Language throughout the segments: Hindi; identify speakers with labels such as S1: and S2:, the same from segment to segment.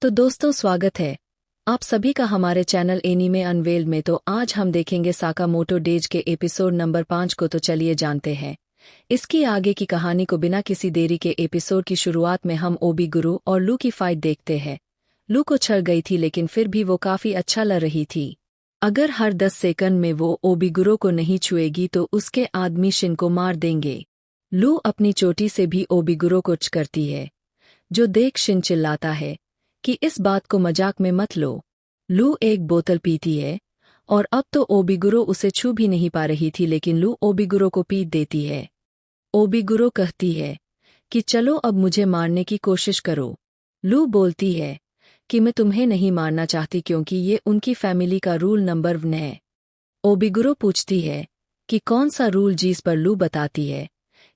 S1: तो दोस्तों स्वागत है आप सभी का हमारे चैनल एनीमे अनवेल्ड में। तो आज हम देखेंगे साकामोटो डेज के एपिसोड नंबर 5 को। तो चलिए जानते हैं इसकी आगे की कहानी को। बिना किसी देरी के एपिसोड की शुरुआत में हम ओबीगुरो और लू की फाइट देखते हैं। लू को छड़ गई थी लेकिन फिर भी वो काफी अच्छा लड़ रही थी। अगर हर 10 सेकंड में वो ओबीगुरो को नहीं छुएगी तो उसके आदमी शिन को मार देंगे। लू अपनी चोटी से भी ओबीगुरो को करती है, जो देख शिन चिल्लाता है कि इस बात को मजाक में मत लो। लू एक बोतल पीती है और अब तो ओबीगुरो उसे छू भी नहीं पा रही थी, लेकिन लू ओबीगुरो को पीट देती है। ओबीगुरो कहती है कि चलो अब मुझे मारने की कोशिश करो। लू बोलती है कि मैं तुम्हें नहीं मारना चाहती क्योंकि ये उनकी फैमिली का रूल नंबर 1 है। ओबीगुरो पूछती है कि कौन सा रूल, जिस पर लू बताती है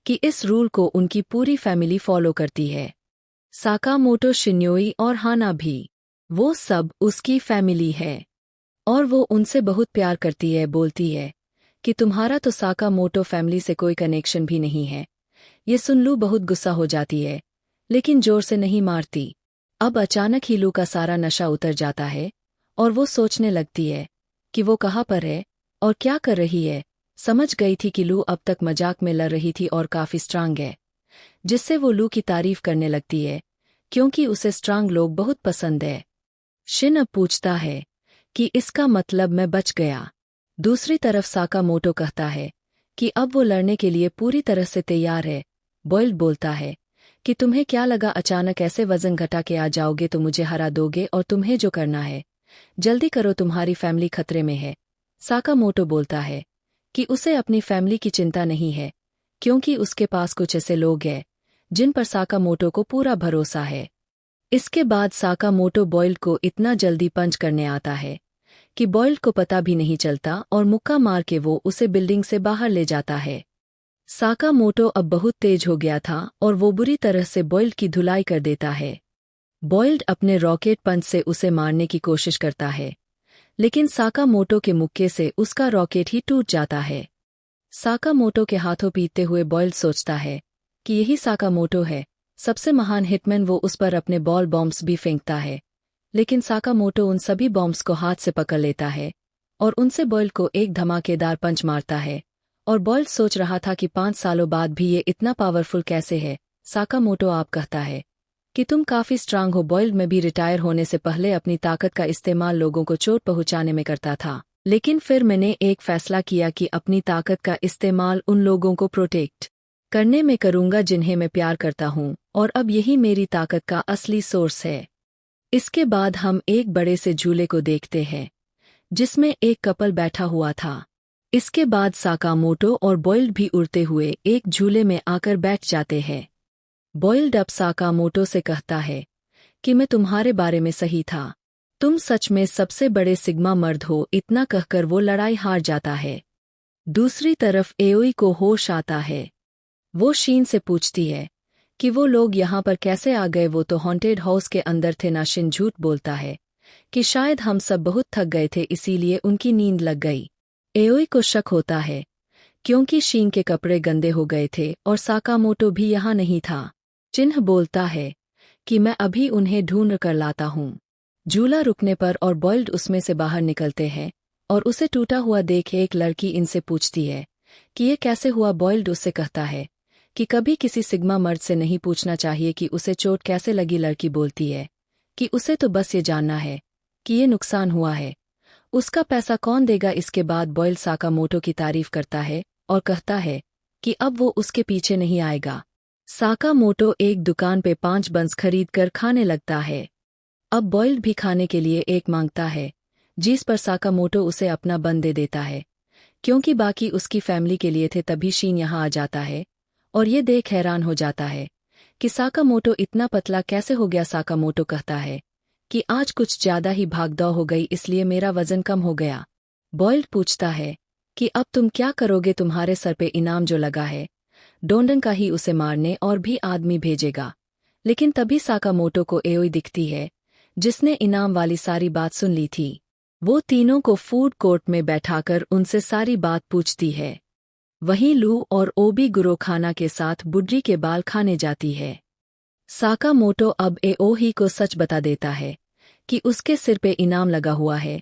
S1: कि इस रूल को उनकी पूरी फैमिली फॉलो करती है। साकामोटो, शिन्योई और हाना भी, वो सब उसकी फैमिली है और वो उनसे बहुत प्यार करती है। बोलती है कि तुम्हारा तो साकामोटो फैमिली से कोई कनेक्शन भी नहीं है। ये सुन लू बहुत गुस्सा हो जाती है लेकिन जोर से नहीं मारती। अब अचानक ही लू का सारा नशा उतर जाता है और वो सोचने लगती है कि वो कहाँ पर है और क्या कर रही है। समझ गई थी कि लू अब तक मजाक में लड़ रही थी और काफी स्ट्रांग है, जिससे वो लू की तारीफ करने लगती है क्योंकि उसे स्ट्रांग लोग बहुत पसंद है। शिन अब पूछता है कि इसका मतलब मैं बच गया। दूसरी तरफ साकामोटो कहता है कि अब वो लड़ने के लिए पूरी तरह से तैयार है। बॉयल्ड बोलता है कि तुम्हें क्या लगा अचानक ऐसे वजन घटा के आ जाओगे तो मुझे हरा दोगे, और तुम्हें जो करना है जल्दी करो, तुम्हारी फैमिली खतरे में है। साकामोटो बोलता है कि उसे अपनी फैमिली की चिंता नहीं है क्योंकि उसके पास कुछ ऐसे लोग हैं जिन पर साकामोटो को पूरा भरोसा है। इसके बाद साकामोटो बॉयल्ड को इतना जल्दी पंच करने आता है कि बॉयल्ड को पता भी नहीं चलता और मुक्का मार के वो उसे बिल्डिंग से बाहर ले जाता है। साकामोटो अब बहुत तेज हो गया था और वो बुरी तरह से बॉयल्ड की धुलाई कर देता है। बॉयल्ड अपने रॉकेट पंच से उसे मारने की कोशिश करता है लेकिन साकामोटो के मुक्के से उसका रॉकेट ही टूट जाता है। साकामोटो के हाथों पीटते हुए बॉयल्ड सोचता है कि यही साकामोटो है, सबसे महान हिटमैन। वो उस पर अपने बॉल बॉम्ब्स भी फेंकता है लेकिन साकामोटो उन सभी बॉम्ब्स को हाथ से पकड़ लेता है और उनसे बॉयल्ड को एक धमाकेदार पंच मारता है। और बॉयल्ड सोच रहा था कि 5 सालों बाद भी ये इतना पावरफुल कैसे है। साकामोटो आप कहता है कि तुम काफी स्ट्रांग हो। बॉयल्ड में भी रिटायर होने से पहले अपनी ताकत का इस्तेमाल लोगों को चोट पहुंचाने में करता था, लेकिन फिर मैंने एक फैसला किया कि अपनी ताकत का इस्तेमाल उन लोगों को प्रोटेक्ट करने में करूंगा जिन्हें मैं प्यार करता हूं, और अब यही मेरी ताकत का असली सोर्स है। इसके बाद हम एक बड़े से झूले को देखते हैं जिसमें एक कपल बैठा हुआ था। इसके बाद साकामोटो और बॉयल्ड भी उड़ते हुए एक झूले में आकर बैठ जाते हैं। बॉयल्ड अब साकामोटो से कहता है कि मैं तुम्हारे बारे में सही था, तुम सच में सबसे बड़े सिग्मा मर्द हो। इतना कहकर वो लड़ाई हार जाता है। दूसरी तरफ एओई को होश आता है। वो शीन से पूछती है कि वो लोग यहाँ पर कैसे आ गए। वो तो हॉन्टेड हाउस के अंदर थे ना। शिन झूठ बोलता है कि शायद हम सब बहुत थक गए थे इसीलिए उनकी नींद लग गई। एओई को शक होता है क्योंकि शीन के कपड़े गंदे हो गए थे और साकामोटो भी यहाँ नहीं था। चिन्ह बोलता है कि मैं अभी उन्हें ढूंढ कर लाता हूँ। झूला रुकने पर और बॉयल्ड उसमें से बाहर निकलते हैं और उसे टूटा हुआ देख एक लड़की इनसे पूछती है कि ये कैसे हुआ। बॉयल्ड उससे कहता है कि कभी किसी सिग्मा मर्द से नहीं पूछना चाहिए कि उसे चोट कैसे लगी। लड़की बोलती है कि उसे तो बस ये जानना है कि ये नुकसान हुआ है, उसका पैसा कौन देगा। इसके बाद बॉयल्ड साकामोटो की तारीफ करता है और कहता है कि अब वो उसके पीछे नहीं आएगा। साकामोटो एक दुकान पे 5 बंस खरीद कर खाने लगता है। अब बॉयल्ड भी खाने के लिए एक मांगता है, जिस पर साकामोटो उसे अपना बन दे देता है क्योंकि बाकी उसकी फैमिली के लिए थे। तभी शीन यहाँ आ जाता है और ये देख हैरान हो जाता है कि साकामोटो इतना पतला कैसे हो गया। साकामोटो कहता है कि आज कुछ ज्यादा ही भागदौड़ हो गई इसलिए मेरा वजन कम हो गया। बॉयल्ड पूछता है कि अब तुम क्या करोगे, तुम्हारे सर पे इनाम जो लगा है डोंडन का ही उसे मारने और भी आदमी भेजेगा। लेकिन तभी साकामोटो को एओई दिखती है जिसने इनाम वाली सारी बात सुन ली थी। वो तीनों को फूड कोर्ट में बैठाकर उनसे सारी बात पूछती है। वहीं लू और ओबीगुरो खाना के साथ बुड्री के बाल खाने जाती है। साकामोटो अब एओही को सच बता देता है कि उसके सिर पे इनाम लगा हुआ है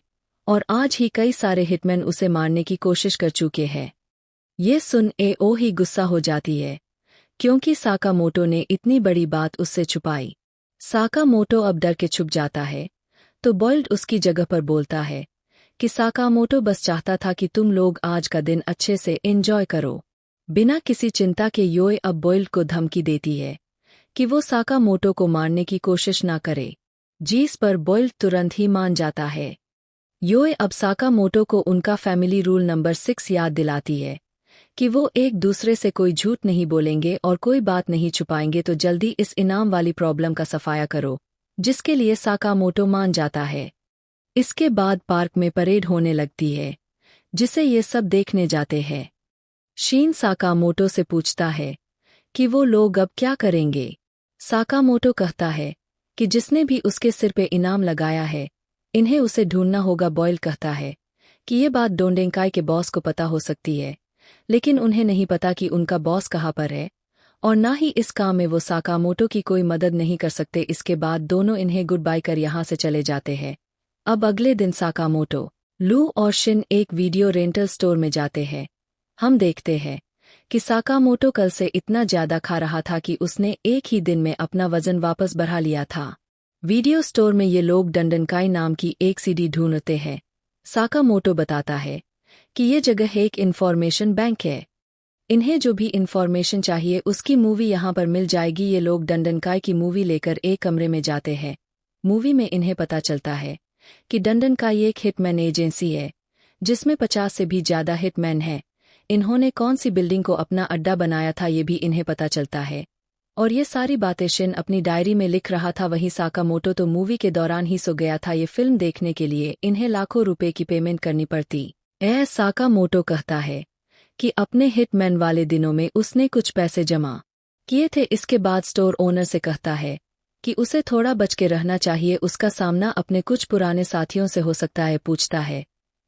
S1: और आज ही कई सारे हिटमैन उसे मारने की कोशिश कर चुके हैं। ये सुन एओही गुस्सा हो जाती है क्योंकि साकामोटो ने इतनी बड़ी बात उससे छुपाई। साकामोटो अब डर के छुप जाता है तो बॉइल्ड उसकी जगह पर बोलता है कि साकामोटो बस चाहता था कि तुम लोग आज का दिन अच्छे से एंजॉय करो। बिना किसी चिंता के योए अब बॉइल्ड को धमकी देती है कि वो साकामोटो को मारने की कोशिश ना करे, जिस पर बॉइल्ड तुरंत ही मान जाता है। योए अब साकामोटो को उनका फैमिली रूल नंबर 6 याद दिलाती है कि वो एक दूसरे से कोई झूठ नहीं बोलेंगे और कोई बात नहीं छुपाएंगे, तो जल्दी इस इनाम वाली प्रॉब्लम का सफाया करो, जिसके लिए साकामोटो मान जाता है। इसके बाद पार्क में परेड होने लगती है जिसे ये सब देखने जाते हैं। शीन साकामोटो से पूछता है कि वो लोग अब क्या करेंगे। साकामोटो कहता है कि जिसने भी उसके सिर पे इनाम लगाया है इन्हें उसे ढूंढना होगा। बॉयल कहता है कि ये बात डोंडेंकाई के बॉस को पता हो सकती है, लेकिन उन्हें नहीं पता कि उनका बॉस कहाँ पर है और ना ही इस काम में वो साकामोटो की कोई मदद नहीं कर सकते। इसके बाद दोनों इन्हें गुड बाय कर यहाँ से चले जाते हैं। अब अगले दिन साकामोटो, लू और शिन एक वीडियो रेंटल स्टोर में जाते हैं। हम देखते हैं कि साकामोटो कल से इतना ज्यादा खा रहा था कि उसने एक ही दिन में अपना वजन वापस बढ़ा लिया था। वीडियो स्टोर में ये लोग डंडनकाई नाम की एक सीडी ढूंढते हैं। साकामोटो बताता है कि ये जगह एक इंफॉर्मेशन बैंक है, इन्हें जो भी इंफॉर्मेशन चाहिए उसकी मूवी यहाँ पर मिल जाएगी। ये लोग डंडनकाई की मूवी लेकर एक कमरे में जाते हैं। मूवी में इन्हें पता चलता है कि डंडनकाई एक हिटमैन एजेंसी है जिसमें 50 से भी ज्यादा हिटमैन हैं। इन्होंने कौन सी बिल्डिंग को अपना अड्डा बनाया था ये भी इन्हें पता चलता है और ये सारी बातें शिन अपनी डायरी में लिख रहा था। वहीं साकामोटो तो मूवी के दौरान ही सो गया था। ये फिल्म देखने के लिए इन्हें लाखों रुपए की पेमेंट करनी पड़ती। साकामोटो कहता है कि अपने हिटमैन वाले दिनों में उसने कुछ पैसे जमा किए थे। इसके बाद स्टोर ओनर से कहता है कि उसे थोड़ा बच के रहना चाहिए, उसका सामना अपने कुछ पुराने साथियों से हो सकता है। पूछता है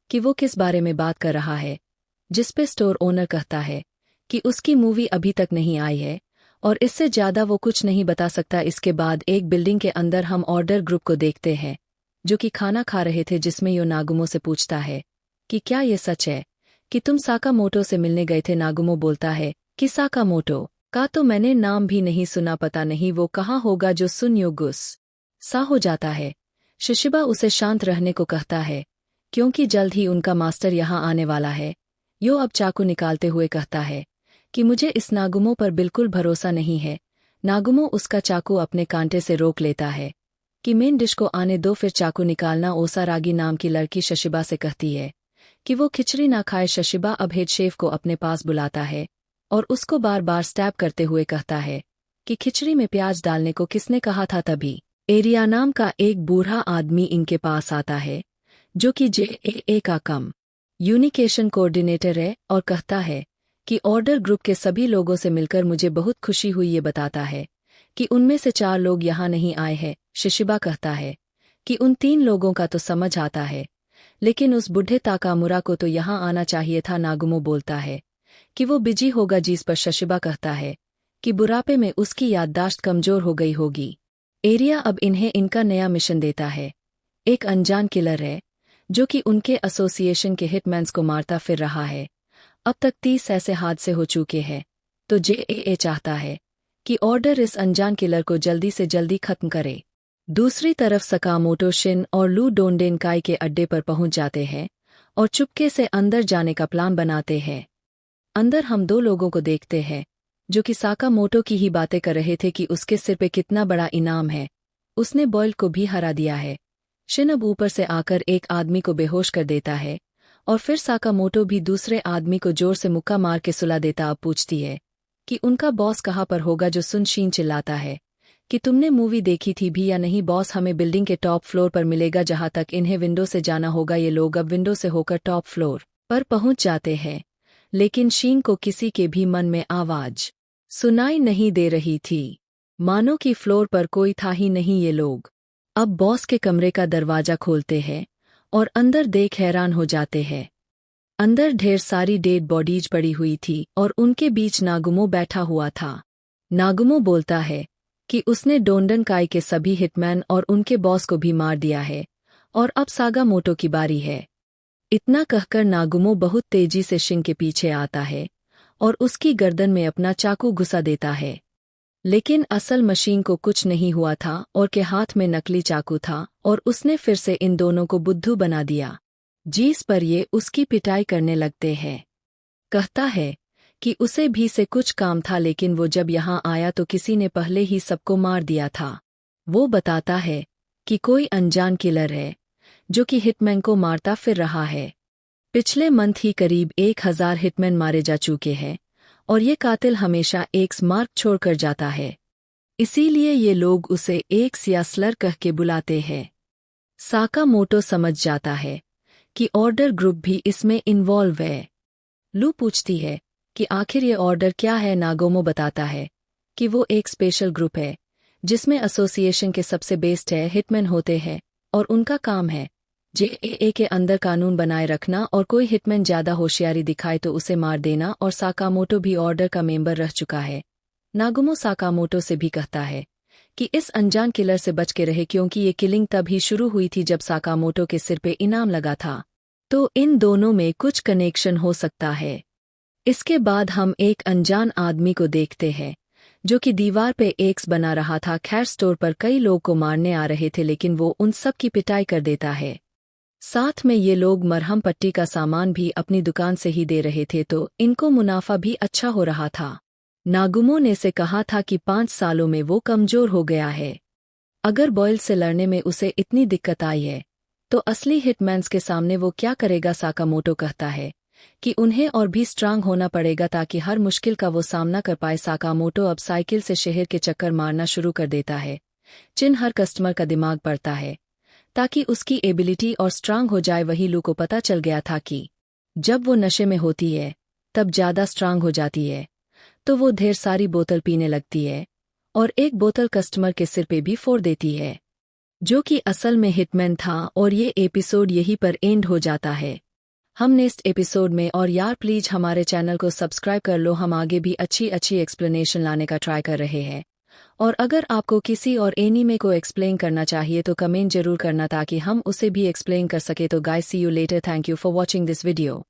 S1: कि वो किस बारे में बात कर रहा है, जिस पे स्टोर ओनर कहता है कि उसकी मूवी अभी तक नहीं आई है और इससे ज्यादा वो कुछ नहीं बता सकता। इसके बाद एक बिल्डिंग के अंदर हम ऑर्डर ग्रुप को देखते हैं जो कि खाना खा रहे थे, जिसमें यो नागुमो से पूछता है कि क्या ये सच है कि तुम साकामोटो से मिलने गए थे। नागुमो बोलता है कि साकामोटो का तो मैंने नाम भी नहीं सुना, पता नहीं वो कहाँ होगा। जो सुन यो गुस्सा हो जाता है। शिशिबा उसे शांत रहने को कहता है क्योंकि जल्द ही उनका मास्टर यहाँ आने वाला है। यो अब चाकू निकालते हुए कहता है कि मुझे इस नागुमो पर बिल्कुल भरोसा नहीं है। नागुमो उसका चाकू अपने कांटे से रोक लेता है कि मेन डिश को आने दो, फिर चाकू निकालना। ओसारागी नाम की लड़की शिशिबा से कहती है कि वो खिचड़ी ना खाए। शिशिबा अब हेड शेफ को अपने पास बुलाता है और उसको बार बार स्टैब करते हुए कहता है कि खिचड़ी में प्याज डालने को किसने कहा था। तभी एरिया नाम का एक बूढ़ा आदमी इनके पास आता है जो कि JAA का कम्युनिकेशन कोऑर्डिनेटर है और कहता है कि ऑर्डर ग्रुप के सभी लोगों से मिलकर मुझे बहुत खुशी हुई। ये बताता है कि उनमें से 4 लोग यहाँ नहीं आए हैं। शिशिबा कहता है कि उन 3 लोगों का तो समझ आता है, लेकिन उस बूढ़े ताकामुरा को तो यहाँ आना चाहिए था। नागुमो बोलता है कि वो बिजी होगा, जिस पर शिशिबा कहता है कि बुढ़ापे में उसकी याददाश्त कमजोर हो गई होगी। एरिया अब इन्हें इनका नया मिशन देता है। एक अनजान किलर है जो कि उनके एसोसिएशन के हिटमैन्स को मारता फिर रहा है। अब तक 30 ऐसे हादसे हो चुके हैं, तो JAA चाहता है कि ऑर्डर इस अनजान किलर को जल्दी से जल्दी खत्म करे। दूसरी तरफ सकामोटो, शिन और लू डोंडेनकाई के अड्डे पर पहुंच जाते हैं और चुपके से अंदर जाने का प्लान बनाते हैं। अंदर हम 2 लोगों को देखते हैं जो कि साकामोटो की ही बातें कर रहे थे कि उसके सिर पे कितना बड़ा इनाम है, उसने बॉयल को भी हरा दिया है। शिन अब ऊपर से आकर एक आदमी को बेहोश कर देता है और फिर साकामोटो भी दूसरे आदमी को जोर से मुक्का मार के सुला देता। अब पूछती है कि उनका बॉस कहाँ पर होगा। जो सुन शीन चिल्लाता है कि तुमने मूवी देखी थी भी या नहीं। बॉस हमें बिल्डिंग के टॉप फ्लोर पर मिलेगा, जहाँ तक इन्हें विंडो से जाना होगा। ये लोग अब विंडो से होकर टॉप फ्लोर पर पहुंच जाते हैं, लेकिन शीन को किसी के भी मन में आवाज सुनाई नहीं दे रही थी, मानो कि फ्लोर पर कोई था ही नहीं। ये लोग अब बॉस के कमरे का दरवाजा खोलते हैं और अंदर देख हैरान हो जाते हैं। अंदर ढेर सारी डेड बॉडीज पड़ी हुई थी और उनके बीच नागुमो बैठा हुआ था। नागुमो बोलता है कि उसने डोंडनकाई के सभी हिटमैन और उनके बॉस को भी मार दिया है और अब सागामोटो की बारी है। इतना कहकर नागुमो बहुत तेजी से शिंग के पीछे आता है और उसकी गर्दन में अपना चाकू घुसा देता है। लेकिन असल मशीन को कुछ नहीं हुआ था और के हाथ में नकली चाकू था और उसने फिर से इन दोनों को बुद्धू बना दिया। जिस पर ये उसकी पिटाई करने लगते हैं। कहता है कि उसे भी से कुछ काम था, लेकिन वो जब यहाँ आया तो किसी ने पहले ही सबको मार दिया था। वो बताता है कि कोई अनजान किलर है जो कि हिटमैन को मारता फिर रहा है। पिछले मंथ ही करीब 1000 हिटमैन मारे जा चुके हैं और ये कातिल हमेशा एक मार्क छोड़कर जाता है, इसीलिए ये लोग उसे एक सियासलर कह के बुलाते हैं। साकामोटो समझ जाता है कि ऑर्डर ग्रुप भी इसमें इन्वॉल्व है। लू पूछती है कि आखिर ये ऑर्डर क्या है। नागोमो बताता है कि वो एक स्पेशल ग्रुप है जिसमें एसोसिएशन के सबसे बेस्ट है हिटमैन होते हैं और उनका काम है जेएए के अंदर कानून बनाए रखना और कोई हिटमैन ज्यादा होशियारी दिखाए तो उसे मार देना। और साकामोटो भी ऑर्डर का मेंबर रह चुका है। नागुमो साकामोटो से भी कहता है कि इस अनजान किलर से बच के रहे, क्योंकि ये किलिंग तभी शुरू हुई थी जब साकामोटो के सिर पे इनाम लगा था, तो इन दोनों में कुछ कनेक्शन हो सकता है। इसके बाद हम एक अनजान आदमी को देखते हैं जो कि दीवार पे एक्स बना रहा था। खैर स्टोर पर कई लोग को मारने आ रहे थे, लेकिन वो उन सब की पिटाई कर देता है। साथ में ये लोग मरहम पट्टी का सामान भी अपनी दुकान से ही दे रहे थे, तो इनको मुनाफा भी अच्छा हो रहा था। नागुमो ने से कहा था कि 5 सालों में वो कमजोर हो गया है। अगर बॉयल से लड़ने में उसे इतनी दिक्कत आई है तो असली हिटमैन्स के सामने वो क्या करेगा। साकामोटो कहता है कि उन्हें और भी स्ट्रांग होना पड़ेगा ताकि हर मुश्किल का वो सामना कर पाए। साकामोटो अब साइकिल से शहर के चक्कर मारना शुरू कर देता है, जिन हर कस्टमर का दिमाग पड़ता है ताकि उसकी एबिलिटी और स्ट्रांग हो जाए। वही लू को पता चल गया था कि जब वो नशे में होती है तब ज्यादा स्ट्रांग हो जाती है, तो वो ढेर सारी बोतल पीने लगती है और एक बोतल कस्टमर के सिर पे भी फोड़ देती है, जो कि असल में हिटमैन था। और ये एपिसोड यहीं पर एंड हो जाता है। हम नेक्स्ट एपिसोड में, और यार प्लीज हमारे चैनल को सब्सक्राइब कर लो, हम आगे भी अच्छी अच्छी एक्सप्लेनेशन लाने का ट्राई कर रहे हैं। और अगर आपको किसी और एनीमे को एक्सप्लेन करना चाहिए तो कमेंट जरूर करना ताकि हम उसे भी एक्सप्लेन कर सके। तो guys, see you later, thank you for watching this video.